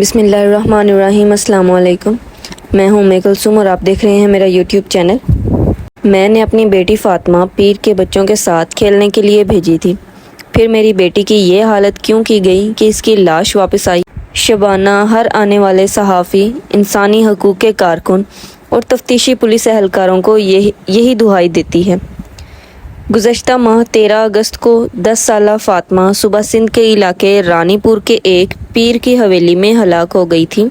بسم اللہ الرحمن الرحیم۔ السلام علیکم، میں ہوں ام کلثوم اور آپ دیکھ رہے ہیں میرا یوٹیوب چینل۔ میں نے اپنی بیٹی فاطمہ پیر کے بچوں کے ساتھ کھیلنے کے لیے بھیجی تھی، پھر میری بیٹی کی یہ حالت کیوں کی گئی کہ اس کی لاش واپس آئی؟ شبانہ ہر آنے والے صحافی، انسانی حقوق کے کارکن اور تفتیشی پولیس اہلکاروں کو یہی دہائی دیتی ہے۔ گزشتہ ماہ 13 اگست کو 10 سالہ فاطمہ صوبہ سندھ کے علاقے رانی پور کے ایک پیر کی حویلی میں ہلاک ہو گئی تھی۔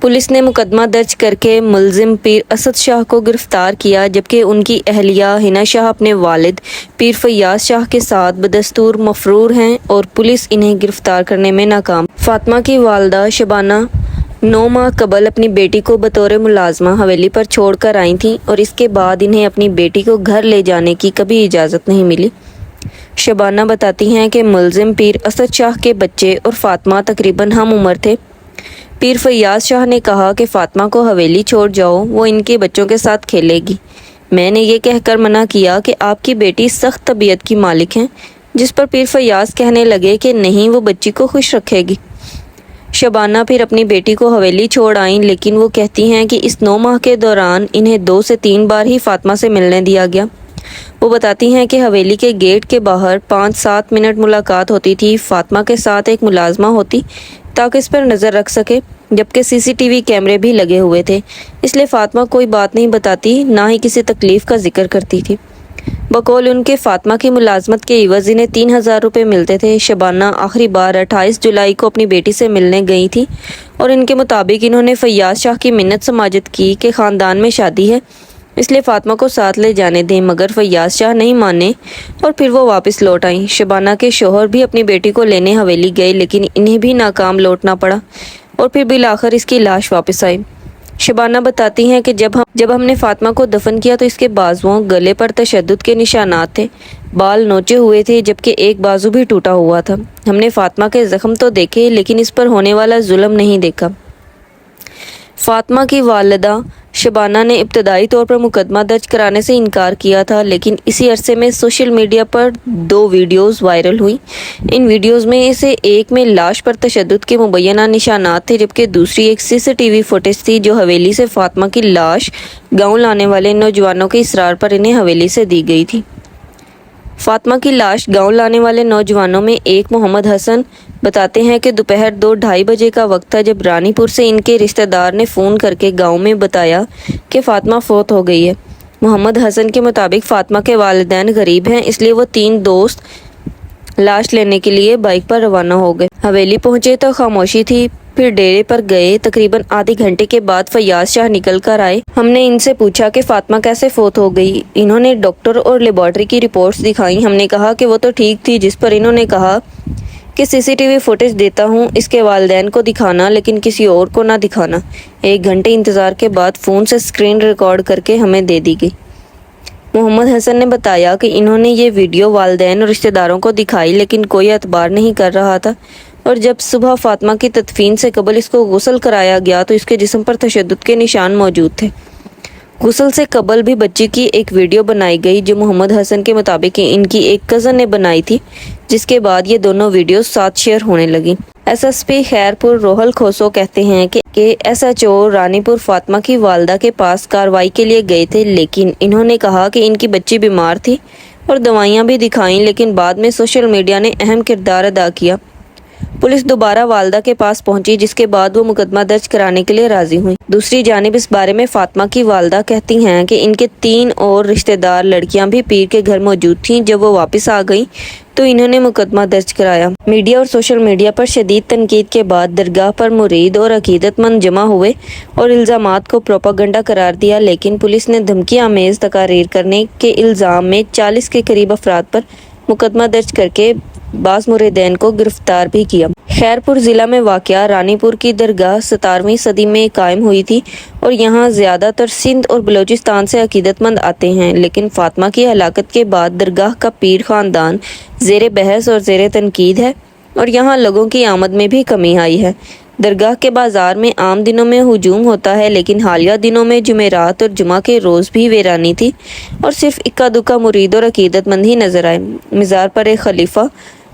پولیس نے مقدمہ درج کر کے ملزم پیر اسد شاہ کو گرفتار کیا، جبکہ ان کی اہلیہ حنا شاہ اپنے والد پیر فیاض شاہ کے ساتھ بدستور مفرور ہیں اور پولیس انہیں گرفتار کرنے میں ناکام۔ فاطمہ کی والدہ شبانہ 9 ماہ قبل اپنی بیٹی کو بطور ملازمہ حویلی پر چھوڑ کر آئی تھیں اور اس کے بعد انہیں اپنی بیٹی کو گھر لے جانے کی کبھی اجازت نہیں ملی۔ شبانہ بتاتی ہیں کہ ملزم پیر اسد شاہ کے بچے اور فاطمہ تقریباً ہم عمر تھے۔ پیر فیاض شاہ نے کہا کہ فاطمہ کو حویلی چھوڑ جاؤ، وہ ان کے بچوں کے ساتھ کھیلے گی۔ میں نے یہ کہہ کر منع کیا کہ آپ کی بیٹی سخت طبیعت کی مالک ہیں، جس پر پیر فیاض کہنے لگے کہ نہیں، وہ بچی کو خوش رکھے گی۔ شبانہ پھر اپنی بیٹی کو حویلی چھوڑ آئیں، لیکن وہ کہتی ہیں کہ اس 9 ماہ کے دوران انہیں 2 سے 3 بار ہی فاطمہ سے ملنے دیا گیا۔ وہ بتاتی ہیں کہ حویلی کے گیٹ کے باہر 5-7 منٹ ملاقات ہوتی تھی۔ فاطمہ کے ساتھ ایک ملازمہ ہوتی تاکہ اس پر نظر رکھ سکے، جبکہ CCTV کیمرے بھی لگے ہوئے تھے، اس لیے فاطمہ کوئی بات نہیں بتاتی، نہ ہی کسی تکلیف کا ذکر کرتی تھی۔ بقول ان کے فاطمہ کی ملازمت کے عوض انہیں 3000 روپے ملتے تھے۔ شبانہ آخری بار 28 جولائی کو اپنی بیٹی سے ملنے گئی تھی اور ان کے مطابق انہوں نے فیاض شاہ کی منت سماجت کی کہ خاندان میں شادی ہے، اس لیے فاطمہ کو ساتھ لے جانے دیں، مگر فیاض شاہ نہیں مانے اور پھر وہ واپس لوٹ آئیں۔ شبانہ کے شوہر بھی اپنی بیٹی کو لینے حویلی گئے، لیکن انہیں بھی ناکام لوٹنا پڑا اور پھر بالآخر اس کی لاش واپس آئی۔ شبانہ بتاتی ہیں کہ جب ہم نے فاطمہ کو دفن کیا تو اس کے بازوؤں، گلے پر تشدد کے نشانات تھے، بال نوچے ہوئے تھے، جبکہ ایک بازو بھی ٹوٹا ہوا تھا۔ ہم نے فاطمہ کے زخم تو دیکھے، لیکن اس پر ہونے والا ظلم نہیں دیکھا۔ فاطمہ کی والدہ شبانہ نے ابتدائی طور پر مقدمہ درج کرانے سے انکار کیا تھا، لیکن اسی عرصے میں سوشل میڈیا پر 2 ویڈیوز وائرل ہوئیں۔ ان ویڈیوز میں سے ایک میں لاش پر تشدد کے مبینہ نشانات تھے، جبکہ دوسری ایک CCTV فوٹیج تھی جو حویلی سے فاطمہ کی لاش گاؤں لانے والے نوجوانوں کے اصرار پر انہیں حویلی سے دی گئی تھی۔ فاطمہ کی لاش گاؤں لانے والے نوجوانوں میں ایک محمد حسن بتاتے ہیں کہ دوپہر 2-2:30 بجے کا وقت تھا جب رانی پور سے ان کے رشتہ دار نے فون کر کے گاؤں میں بتایا کہ فاطمہ فوت ہو گئی ہے۔ محمد حسن کے مطابق فاطمہ کے والدین غریب ہیں، اس لیے وہ 3 دوست لاش لینے کے لیے بائک پر روانہ ہو گئے۔ حویلی پہنچے تو خاموشی تھی، پھر ڈیرے پر گئے۔ تقریباً آدھے گھنٹے کے بعد فیاض شاہ نکل کر آئے۔ ہم نے ان سے پوچھا کہ فاطمہ کیسے فوت ہو گئی۔ انہوں نے ڈاکٹر اور لیبارٹری کی رپورٹس دکھائیں۔ ہم نے کہا کہ وہ تو ٹھیک تھی، جس پر انہوں نے کہا کہ CCTV فوٹیج دیتا ہوں، اس کے والدین کو دکھانا، لیکن کسی اور کو نہ دکھانا۔ 1 گھنٹے انتظار کے بعد فون سے اسکرین ریکارڈ کر کے ہمیں دے دی گئی۔ محمد حسن نے بتایا کہ انہوں نے یہ ویڈیو والدین اور رشتہ داروں کو دکھائی، لیکن کوئی اعتبار نہیں کر رہا تھا، اور جب صبح فاطمہ کی تدفین سے قبل اس کو غسل کرایا گیا تو اس کے جسم پر تشدد کے نشان موجود تھے۔ غسل سے قبل بھی بچی کی ایک ویڈیو بنائی گئی جو محمد حسن کے مطابق ان کی ایک کزن نے بنائی تھی، جس کے بعد یہ دونوں ویڈیوز ساتھ شیئر ہونے لگیں۔ SSP خیرپور روہل کھوسو کہتے ہیں کہ SHO رانی پور فاطمہ کی والدہ کے پاس کارروائی کے لیے گئے تھے، لیکن انہوں نے کہا کہ ان کی بچی بیمار تھی اور دوائیاں بھی دکھائیں، لیکن بعد میں سوشل میڈیا نے اہم کردار ادا کیا۔ پولیس دوبارہ والدہ کے پاس پہنچی، جس کے بعد وہ مقدمہ درج کرانے کے لیے راضی ہوئی۔ دوسری جانب اس بارے میں فاطمہ کی والدہ کہتی ہیں کہ ان کے 3 اور رشتہ دار لڑکیاں بھی پیر کے گھر موجود تھیں۔ جب وہ واپس آ گئیں تو انہوں نے مقدمہ درج کرایا۔ میڈیا اور سوشل میڈیا پر شدید تنقید کے بعد درگاہ پر مرید اور عقیدت مند جمع ہوئے اور الزامات کو پروپیگنڈا قرار دیا، لیکن پولیس نے دھمکی آمیز تقاریر کرنے کے الزام میں 40 کے قریب افراد پر مقدمہ درج کر کے بعض مریدین کو گرفتار بھی کیا۔ خیرپور ضلع میں واقع رانی پور کی درگاہ 17ویں صدی میں قائم ہوئی تھی اور یہاں زیادہ تر سندھ اور بلوچستان سے عقیدت مند آتے ہیں، لیکن فاطمہ کی ہلاکت کے بعد درگاہ کا پیر خاندان زیر بحث اور زیر تنقید ہے اور یہاں لوگوں کی آمد میں بھی کمی آئی ہے۔ درگاہ کے بازار میں عام دنوں میں ہجوم ہوتا ہے، لیکن حالیہ دنوں میں جمعرات اور جمعہ کے روز بھی ویرانی تھی اور صرف اکا دکا مرید اور عقیدت مند ہی نظر آئے۔ مزار پر ایک خلیفہ